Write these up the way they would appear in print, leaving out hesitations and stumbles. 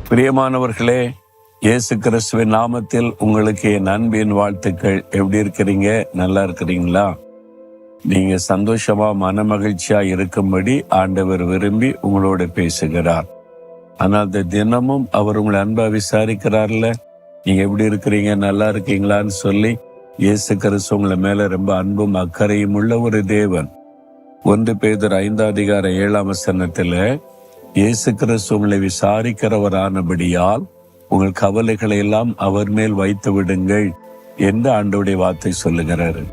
பிரியமானவர்களே, இயேசு கிறிஸ்துவின் நாமத்தில் உங்களுக்கு என் அன்பின் வாழ்த்துக்கள். எப்படி இருக்கிறீங்க? நல்லா இருக்கிறீங்களா? நீங்க சந்தோஷமா மனமகிழ்ச்சியா இருக்கும்படி ஆண்டவர் விரும்பி உங்களோட பேசுகிறார். ஆனால் அந்த தினமும் அவர் உங்களை அன்பா விசாரிக்கிறார்ல, நீங்க எப்படி இருக்கிறீங்க, நல்லா இருக்கீங்களான்னு சொல்லி இயேசு கிறிஸ்து உங்களை மேல ரொம்ப அன்பும் அக்கறையும் உள்ள ஒரு தேவன். 1 பேதுரு 5:7 இயேசு கிறிஸ்து உங்களை விசாரிக்கிறவரானபடியால் உங்கள் கவலைகளை எல்லாம் அவர் மேல் வைத்து விடுங்கள் என்று ஆண்டவருடைய வார்த்தை சொல்லுகிறாரு.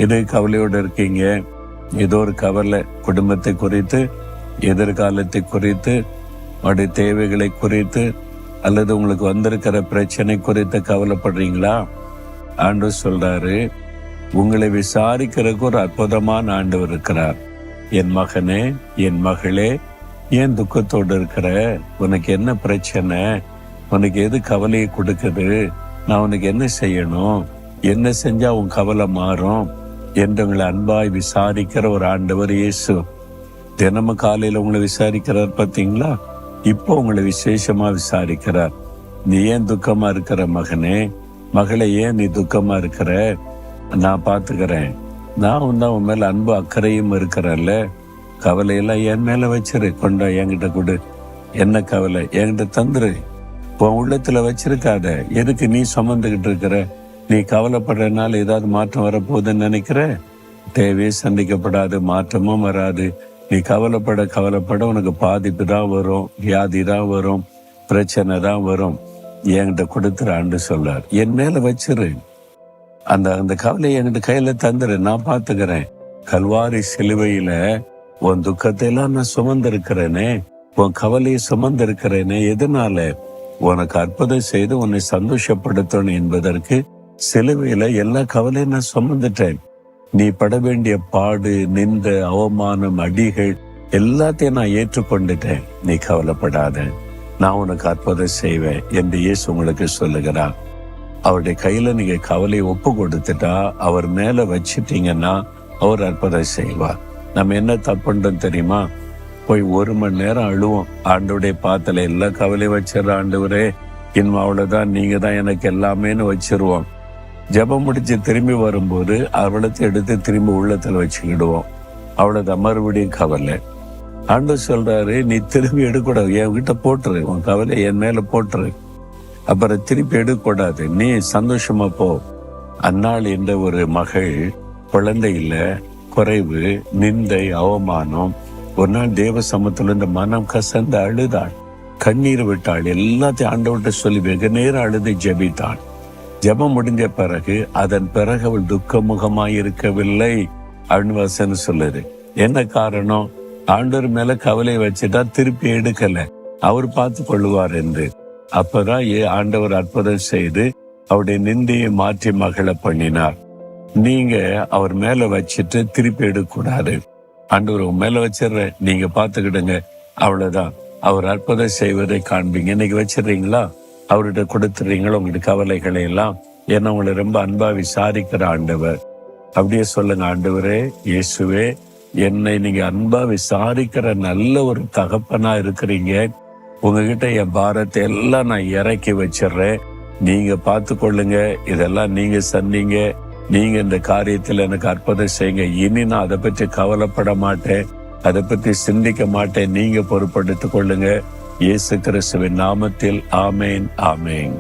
இது கவலையோடு இருக்கீங்க, ஏதோ ஒரு கவலை, குடும்பத்தை குறித்து, எதிர்காலத்தை குறித்து, அவருடைய தேவைகளை குறித்து, அல்லது உங்களுக்கு வந்திருக்கிற பிரச்சனை குறித்து கவலைப்படுறீங்களா? ஆண்டவர் சொல்றாரு, உங்களை விசாரிக்கிறதுக்கு ஒரு அற்புதமான ஆண்டவர் இருக்கிறார். என் மகனே, என் மகளே, ஏன் துக்கத்தோடு இருக்கிற? உனக்கு என்ன பிரச்சனை? உனக்கு எது கவலையை கொடுக்குது? நான் உனக்கு என்ன செய்யணும்? என்ன செஞ்சா உன் கவலை மாறும் என்று உங்களை அன்பாய் விசாரிக்கிற ஒரு ஆண்டவர் இயேசு. தினமும் காலையில உங்களை விசாரிக்கிறார் பார்த்தீங்களா? இப்போ உங்களை விசேஷமா விசாரிக்கிறார். நீ ஏன் துக்கமா இருக்கிற மகனே, மகளே, ஏன் நீ துக்கமா இருக்கிற? நான் பார்த்துக்கிறேன். நான் உன் மேல அன்பு அக்கறையும் இருக்கிறல்ல. கவலையெல்லாம் என் மேல வச்சிரு, கொண்டா என்கிட்ட கொடு. என்ன கவலை என்கிட்ட தந்துரு. உன் உள்ளத்துல வச்சிருக்காத. எதுக்கு நீ சுமந்துகிட்டு இருக்கிற? நீ கவலைப்படுறதுனால ஏதாவது மாற்றம் வரப்போகுதுன்னு நினைக்கிற? தேவையே சந்திக்கப்படாது, மாற்றமும் வராது. நீ கவலைப்பட உனக்கு பாதிப்பு தான் வரும், வியாதி தான் வரும், பிரச்சனை தான் வரும். என்கிட்ட கொடுத்துறான்னு சொல்றார். என் மேல வச்சிரு. அந்த கவலையை என்கிட்ட கையில தந்துரு, நான் பார்த்துக்கிறேன். கல்வாரி சிலுவையில உன் துக்கத்தை எல்லாம் நான் சுமந்திருக்கிறேனே, உன் கவலையை சுமந்திருக்கிறேனே. எதனால? உனக்கு அற்புதம் செய்து உன்னை சந்தோஷப்படுத்தணும் என்பதற்கு சிலுவையில எல்லா கவலையும் நான் சுமந்துட்டேன். நீ பட வேண்டிய பாடு, நிந்த, அவமானம், அடிகள் எல்லாத்தையும் நான் ஏற்றுக்கொண்டுட்டேன். நீ கவலைப்படாத, நான் உனக்கு அற்புதம் செய்வேன் என்று இயேசு உங்களுக்கு சொல்லுகிறார். அவருடைய கையில நீங்க கவலையை ஒப்பு கொடுத்துட்டா, அவர் மேல வச்சிட்டீங்கன்னா அவர் அற்புதம் செய்வார். நம்ம என்ன தப்புன்றோம் தெரியுமா? போய் 1 மணி நேரம் அழுவோம். ஆண்டவருடைய பாத்தல எல்லா கவலையும் வச்சிடற ஆண்டவரே, இனிமே அவ்வளவுதான், நீங்க தான் எனக்கு எல்லாமேன்னு வச்சிருவோம். ஜெபம் முடிச்சு திரும்பி வரும்போது அவளத்தை எடுத்து திரும்பி உள்ளத்துல வச்சுக்கிடுவோம். அவ்வளவுதான், மறுபடியும் கவலை. ஆண்டவர் சொல்றாரு, நீ திரும்பி எடுக்கக்கூடாது, என்கிட்ட போட்டுரு, உன் கவலை என் மேல போட்டுரு. அப்புறம் திருப்பி எடுக்கக்கூடாது, நீ சந்தோஷமா போ. அன்னாள் என்ற ஒரு மகள், குழந்தை இல்ல, குறைவு, நிந்தை, அவமானம். ஒரு நாள் தேவ சமூகத்துல இந்த மனம் கசந்து அழுதாள், கண்ணீர் விட்டாள். எல்லாத்தையும் ஆண்டவர்கிட்ட சொல்லி வெகு நேரம் அழுது ஜெபித்தாள். ஜெபம் முடிஞ்ச பிறகு அதன் பிறகு அவள் துக்கமுகமாய் இருக்கவில்லை அப்படின்னு வசனம் சொல்லுது. என்ன காரணம்? ஆண்டவர் மேல கவலை வச்சுட்டா திருப்பி எடுக்கல, அவர் பார்த்து கொள்ளுவார் என்று. அப்பதான் ஆண்டவர் அற்புதம் செய்து அவருடைய நிந்தையை மாற்றி மகள பண்ணினார். நீங்க அவர் மேல வச்சுட்டு திருப்பி எடுக்கக்கூடாது. ஆண்டவர் உங்க மேல வச்சிடுற, நீங்க பாத்துக்கிடுங்க, அவ்வளவுதான். அவர் அற்புதம் செய்வதை காண்பீங்க. இன்னைக்கு வச்சிடுறீங்களா? அவர்கிட்ட கொடுத்துடுறீங்களா உங்களுடைய கவலைகளை எல்லாம்? ஏன்னா உங்களை ரொம்ப அன்பா விசாரிக்கிற ஆண்டவர். அப்படியே சொல்லுங்க, ஆண்டவரே, இயேசுவே, என்னை நீங்க அன்பா விசாரிக்கிற நல்ல ஒரு தகப்பனா இருக்கிறீங்க. உங்ககிட்ட என் பாரத்தை எல்லாம் நான் இறக்கி வச்சிடுறேன், நீங்க பார்த்து கொள்ளுங்க. இதெல்லாம் நீங்க சொன்னீங்க, நீங்க இந்த காரியத்தில் எனக்கு அற்புதம் செய்யுங்க. இனி நான் அதை பற்றி கவலைப்பட மாட்டேன், அதை பற்றி சிந்திக்க மாட்டேன். நீங்க பொறுப்படுத்திக் கொள்ளுங்க. இயேசு கிறிஸ்துவின் நாமத்தில் ஆமேன், ஆமேன்.